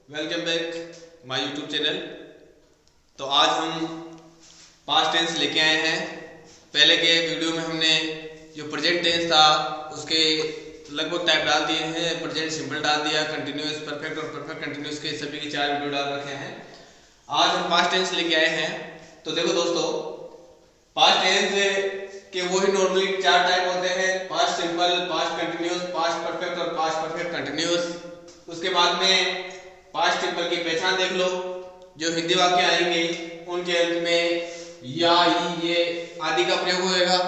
Welcome back my YouTube channel. तो आज हम पास्ट टेंस लेके आए हैं। पहले के वीडियो में हमने जो प्रेजेंट टेंस था उसके लगभग टाइप डाल दिए हैं। प्रेजेंट सिंपल डाल दिया, कंटिन्यूअस, परफेक्ट और परफेक्ट कंटिन्यूअस के सभी के 4 वीडियो डाल रखे हैं। आज हम पास्ट टेंस लेके आए हैं। तो देखो दोस्तों, पास्ट टेंस के वही नॉर्मली 4 टाइप होते हैं: past simple, past continuous, past perfect और पास्ट परफेक्ट कंटिन्यूअस। उसके बाद में पास्ट सिंपल की पहचान देख लो। जो हिंदी वाक्य आएंगे उनके अंत में या, ये आदि का प्रयोग होएगा।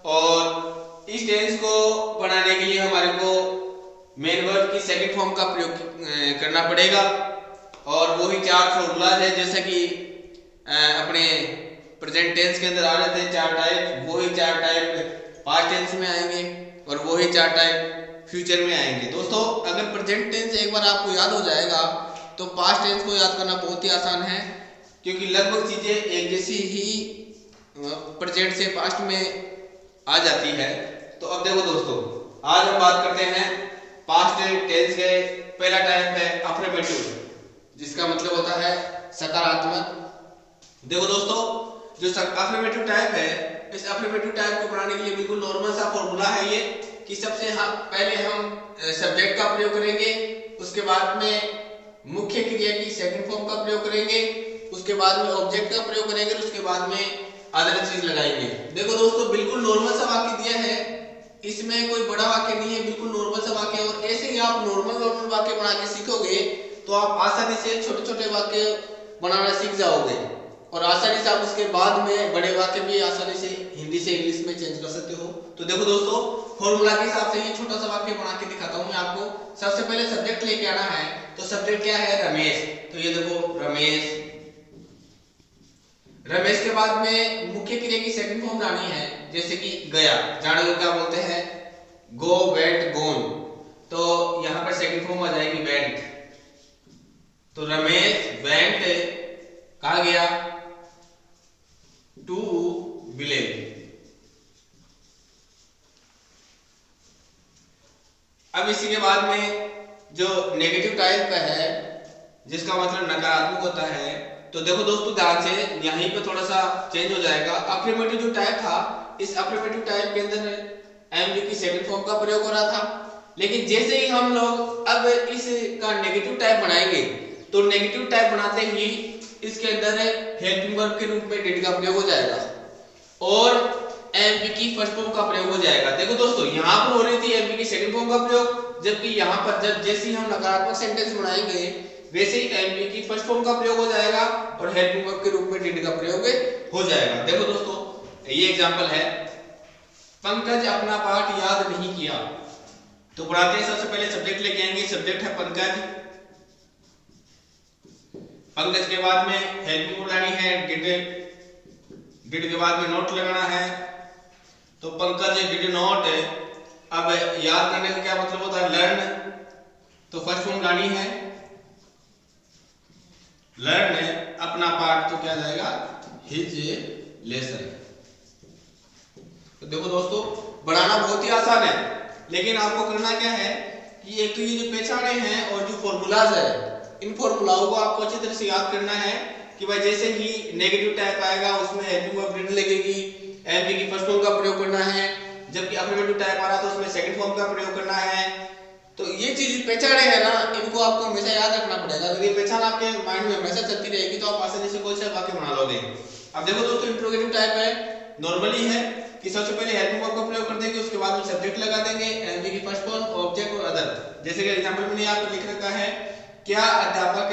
और इस टेंस को बनाने के लिए हमारे को मेन वर्ब की सेकंड फॉर्म का प्रयोग करना पड़ेगा। और वो ही 4 फॉर्मूलाज है, जैसे कि अपने प्रेजेंट टेंस के अंदर आ रहे थे 4 टाइप, वही 4 टाइप पास्ट टेंस में आएंगे और वही 4 टाइप फ्यूचर में आएंगे। दोस्तों, अगर प्रेजेंट टेंस एक बार आपको याद हो जाएगा तो पास्ट टेंस को याद करना बहुत ही आसान है, क्योंकि लगभग चीजें एक जैसी ही प्रेजेंट से पास्ट में आ जाती है। तो अब देखो दोस्तों, आज हम बात करते हैं पास्ट टेंस के। पहला टाइप है अफर्मेटिव, जिसका मतलब होता है सकारात्मक। देखो दोस्तों, जो अफर्मेटिव टाइप है, इस अफर्मेटिव टाइप को बनाने के लिए बिल्कुल नॉर्मल सा फॉर्मूला है ये, कि सबसे पहले हम सब्जेक्ट का प्रयोग करेंगे, उसके बाद में मुख्य क्रिया की सेकंड फॉर्म का प्रयोग करेंगे, उसके बाद में ऑब्जेक्ट का प्रयोग करेंगे, उसके बाद में अदर चीज लगाएंगे। देखो दोस्तों, बिल्कुल नॉर्मल सा वाक्य दिया है, इसमें कोई बड़ा वाक्य नहीं है, बिल्कुल नॉर्मल सा वाक्य। और ऐसे ही आप नॉर्मल वाक्य बना के सीखोगे तो आप आसानी से छोटे छोटे वाक्य बनाना सीख जाओगे, और आसानी से आप उसके बाद में बड़े वाक्य भी आसानी से हिंदी से इंग्लिश में चेंज कर सकते हो। तो देखो दोस्तों, फॉर्मूला के हिसाब से ये छोटा सा वाक्य बना के दिखाता हूं मैं आपको। सबसे पहले सब्जेक्ट लेके आना है, तो सब्जेक्ट क्या है? रमेश। तो ये देखो रमेश। रमेश के बाद में मुख्य क्रिया की सेकंड फॉर्म लानी है, जैसे कि गया। जाने को क्या बोलते हैं? गो, वेंट, गोन। तो यहां पर सेकंड फॉर्म आ जाएगी वेंट। तो रमेश वेंट कहा गया? To village. अब इसी के बाद में जो नेगेटिव टाइप का है, जिसका मतलब नकारात्मक होता है, तो देखो दोस्तों ध्यान से, यहीं पे थोड़ा सा चेंज हो जाएगा। अफर्मेटिव जो टाइप था, इस अफर्मेटिव टाइप के अंदर एम की सेकंड फॉर्म का प्रयोग हो रहा था। लेकिन जैसे ही हम लोग अब इसका नेगेटिव टाइप बनाएंगे, तो नेगेटिव टाइप बनाते ही इसके अंदर हेल्पिंग वर्ब के रूप में डिड का प्रयोग हो जाएगा और एमपी की फर्स्ट फॉर्म का प्रयोग हो जाएगा। देखो दोस्तों, यहाँ पर हो रही थी एमपी की सेकंड फॉर्म का प्रयोग, जबकि यहाँ पर जब जैसे ही हम नकारात्मक सेंटेंस बनाएंगे वैसे ही एमपी की फर्स्ट फॉर्म का प्रयोग हो जाएगा और हेल्पिंग वर्ब के रूप में डिड का प्रयोग हो जाएगा। देखो दोस्तों, ये एग्जांपल है, पंकज अपना पाठ याद नहीं किया। तो पढ़ाते हैं, सबसे पहले सब्जेक्ट लेके आएंगे। सब्जेक्ट है पंकज। पंकज के बाद में हेल्पिंग वर्ब लानी है डिड। डिड के बाद में नोट लगाना है। तो पंकज डिड नॉट। अब याद करने का क्या मतलब होता है? लर्न। तो फर्स्ट फॉर्म लानी है लर्न अपना पाठ। तो क्या जाएगा? His lesson. तो देखो दोस्तों, बनाना बहुत ही आसान है, लेकिन आपको करना क्या है कि एक तो ये जो पहचाने हैं और जो फॉर्मूलाज है, इन फॉर्मूलाओं को आपको अच्छी तरह से याद करना है कि भाई जैसे ही नेगेटिव टाइप आएगा उसमें हेल्पिंग वर्ब डिड लगेगी, एमपी की फर्स्ट फॉर्म का प्रयोग करना है, जबकि अफर्मेटिव टाइप आ रहा तो उसमें सेकंड फॉर्म का प्रयोग करना है। तो ये चीज पहचाने है ना, इनको आपको हमेशा याद रखना पड़ेगा। अगर ये पहचान आपके माइंड में हमेशा चलती रहेगी तो आप आसानी से कोई सा वाक्य बना लोगे। अब देखो दोस्तों, इंट्रोगेटिव टाइप है, नॉर्मली है कि सबसे पहले हेल्पिंग वर्ब का प्रयोग कर देंगे, उसके बाद में सब्जेक्ट लगा देंगे, एमपी की फर्स्ट फॉर्म, ऑब्जेक्ट और अदर। जैसे कि एग्जांपल में यहाँ पर लिख रखा है, क्या अध्यापक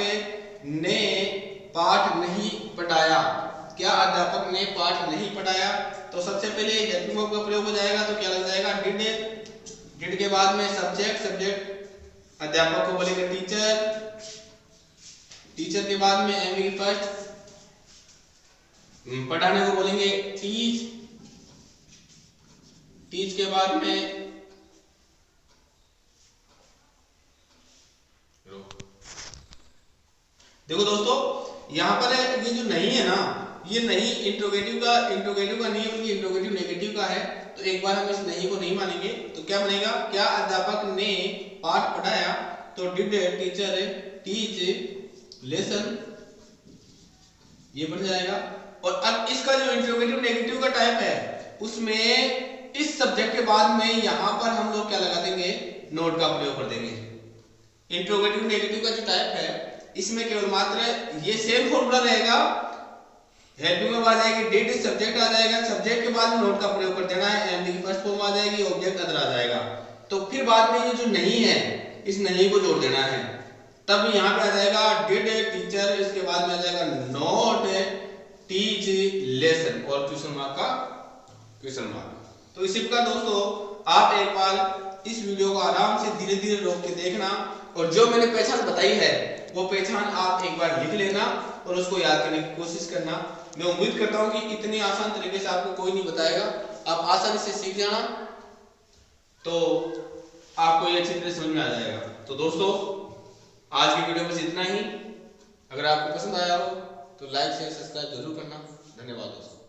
ने पाठ नहीं पढ़ाया? क्या अध्यापक ने पाठ नहीं पढ़ाया? तो सबसे पहले हेल्पिंग वर्ब का प्रयोग हो जाएगा, तो क्या लग जाएगा? डिड। डिड के बाद में सब्जेक्ट। सब्जेक्ट अध्यापक को बोलेंगे टीचर। टीचर के बाद में एमपी की फर्स्ट, पढ़ाने को बोलेंगे टीच। टीच के बाद में देखो दोस्तों, यहां पर ये जो नहीं है ना, ये नहीं इंट्रोगेटिव का नहीं है, बल्कि इंट्रोगेटिव नेगेटिव का है। तो एक बार हम इस नहीं को नहीं मानेंगे, तो क्या बनेगा? क्या अध्यापक ने पाठ पढ़ाया? तो डिड टीचर टीच लेसन, ये बढ़ जाएगा। और अब इसका जो इंट्रोगेटिव नेगेटिव का टाइप है उसमें इस सब्जेक्ट के बाद में यहां पर हम लोग क्या लगा देंगे, नोट का प्रयोग कर देंगे। इंट्रोगेटिव नेगेटिव का जो टाइप है इसमें केवल मात्र ये सेम फॉर्मूला रहेगा, हेल्पिंग में आ जाएगी डिड सब्जेक्ट आ जाएगा, सब्जेक्ट के बाद नोट का प्रयोग कर देना है, एमडी की फर्स्ट फॉर्म आ जाएगी, ऑब्जेक्ट अदर आ जाएगा। तो फिर बाद में ये जो नहीं है इस नहीं को जोड़ देना है, तब यहाँ पे आ जाएगा डिड टीचर, इसके बाद में आ जाएगा नोट टीच लेसन और क्वेश्चन मार्क का क्वेश्चन मार्क। तो इसी प्रकार दोस्तों आप एक बार इस वीडियो को आराम से धीरे धीरे रोक के देखना और जो मैंने पहचान बताई है वो पहचान आप एक बार लिख लेना और उसको याद करने की कोशिश करना। मैं उम्मीद करता हूं कि इतने आसान तरीके से आपको कोई नहीं बताएगा, आप आसानी से सीख जाना तो आपको ये अच्छी तरह समझ में आ जाएगा। तो दोस्तों आज की वीडियो में इतना ही। अगर आपको पसंद आया हो तो लाइक शेयर सब्सक्राइब जरूर करना। धन्यवाद दोस्तों।